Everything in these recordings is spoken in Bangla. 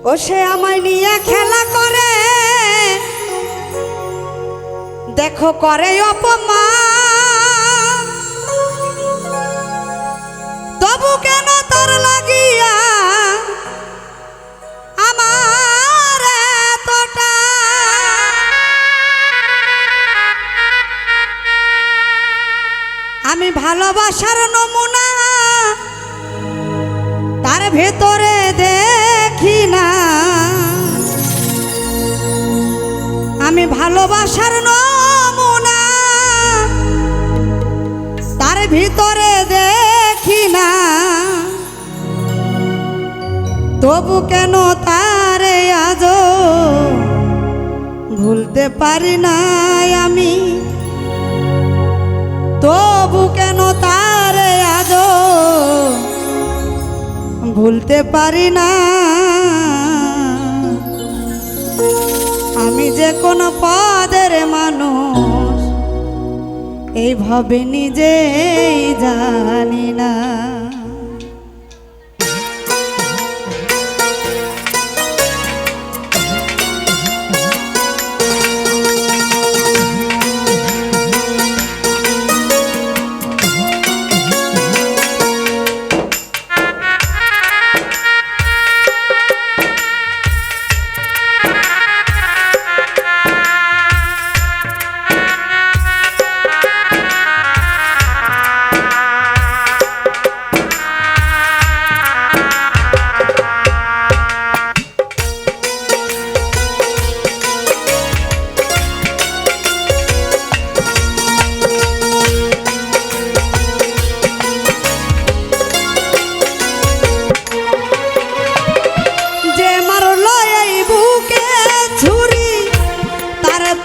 ও সে আমায় নিয়ে খেলা করে, দেখো করে অপমান, তবু কেন তার লাগিয়া আমার এতটা। আমি ভালোবাসার নমুনা তার ভেতরে দেখি না, আমি ভালোবাসার নমুনা তার ভিতরে দেখি না, তবু কেন তারে আজও ভুলতে পারি না আমি, তবু কেন তারে আজও ভুলতে পারি না। আমি যে কোন পদের মানুষ এইভাবে নিজেই জানি না।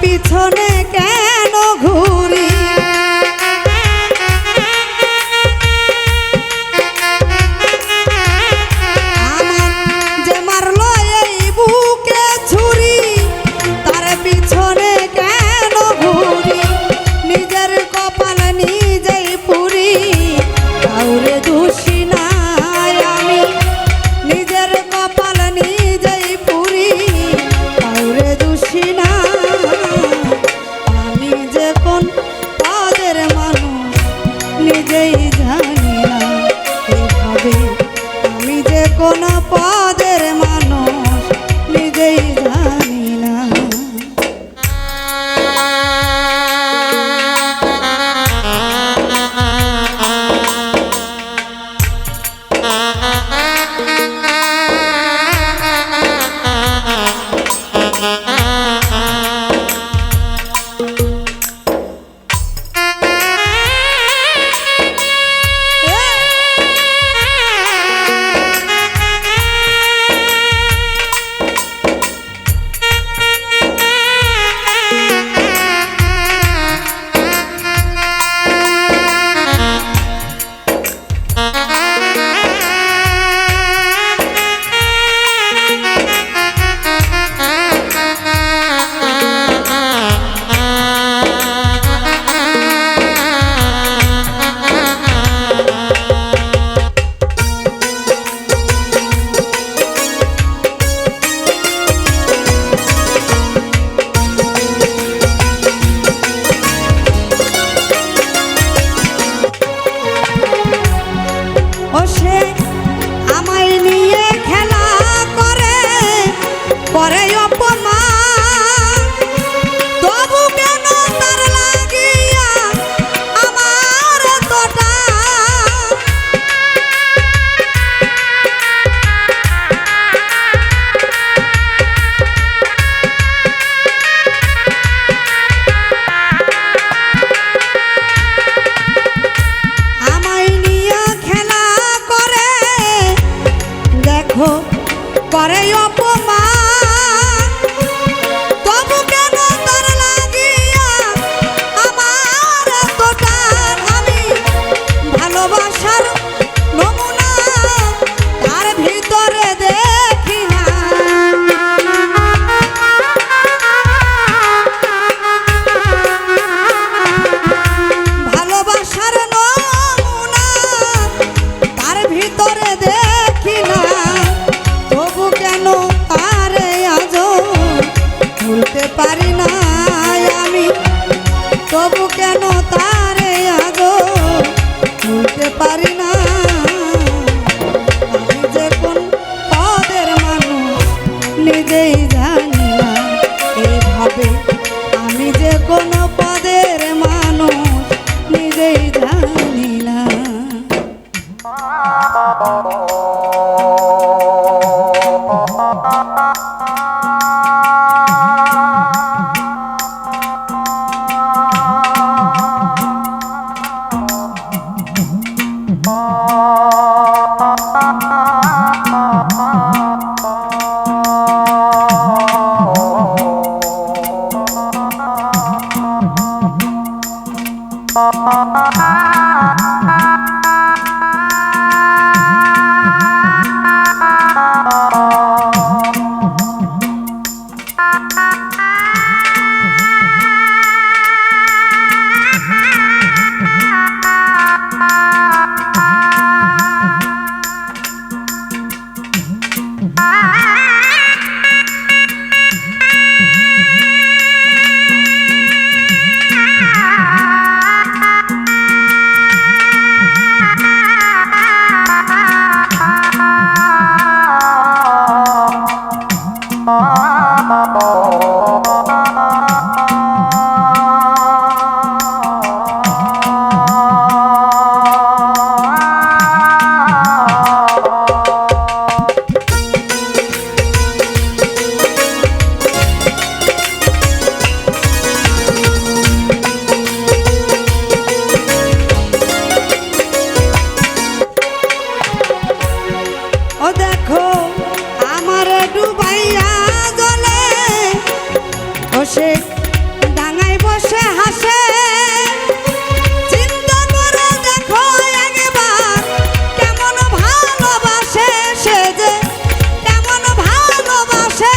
পিছনে কেন ঘুরি, আমার যে মারলো এই বুকে ছুরি, তার পিছনে কেন ঘুরি, নিজের কপাল নিজেই পুরি, কাউরে দোষী নাই আমি, নিজের কপাল নিজেই পুরি, কাউরে দোষী না। নিজেই জানি না এভাবে আমি যে কোন পদের মানুষ নিজেই জানি না। করে অপমান, তবু কেন তার লাগিয়া আমার এতটা। আমি ভালোবাসার নমুনা তার ভিতরে দেখি না, ভালোবাসার নমুনা তার ভিতরে দেখি না, তবু কেন আমি তবু কেন তারে আগো ভুলতে পারি না আমি যে কোন পদের মানুষ নিজেই জানি না এইভাবে আমি যে কোন পদের মানুষ নিজেই জানি না ও দেখো আমার ডুবাইয়া জলে বসে ডাঙায় বসে হাসে চিন্তা করে দেখো একবার কেমন ভালোবাসে সে যে কেমন ভালোবাসে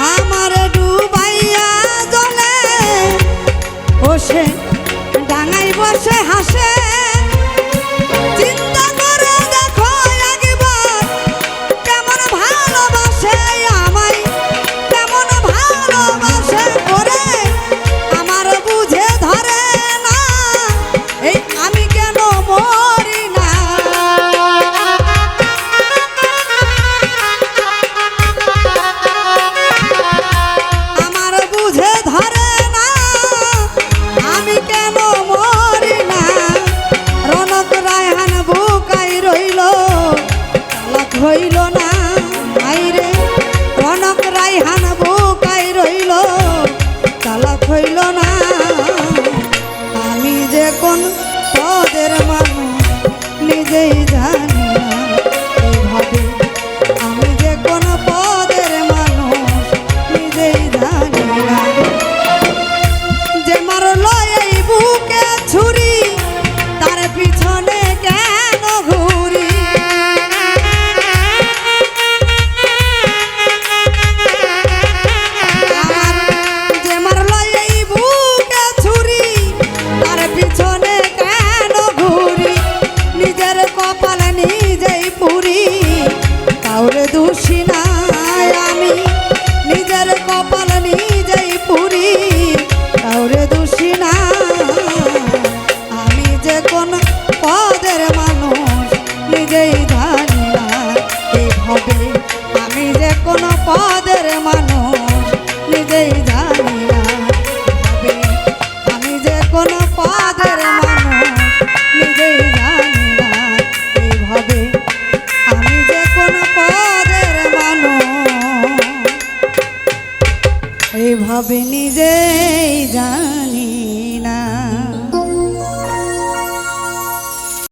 আমার ডুবাইয়া জলে বসে ডাঙায় বসে হাসে চিন্তা করে দেখো একবার কেমন ভালোবাসে আমায় কেমন ভালোবাসে করে আমার বুঝে ধরে না এই আমি কেন মরি না আমার বুঝে ধরে না আমি কেন মরি না রনক রায়হান বুকাই রইল তালাক হইল না আইরে রনক রায়হান বুকাই রইল তালাক হইল না আমি যে কোন পদের মানুষ নিজেই জানি না এইভাবে আমি যে কোন পদের মানুষ নিজেই জানি না যে মারলো এই বুকে ছুরি তার পিছনে কেন ঘুরি যে মারলো এই বুকে ছুরি তার পিছনে কেন ঘুরি নিজের কপাল নিজেই পুরি কাউরে দোষী নাই আমি নিজের কপাল নিজেই পুরি কাউরে দোষী না আমি যে কোন পদের মানুষ নিজেই জানি না এইভাবে আমি যে কোন পদের মানুষ নিজেই জানি না এইভাবে আমি যে কোন পদের মানুষ নিজেই জানি না এইভাবে আমি যে কোন পদের মানুষ এইভাবে নিজেই জানি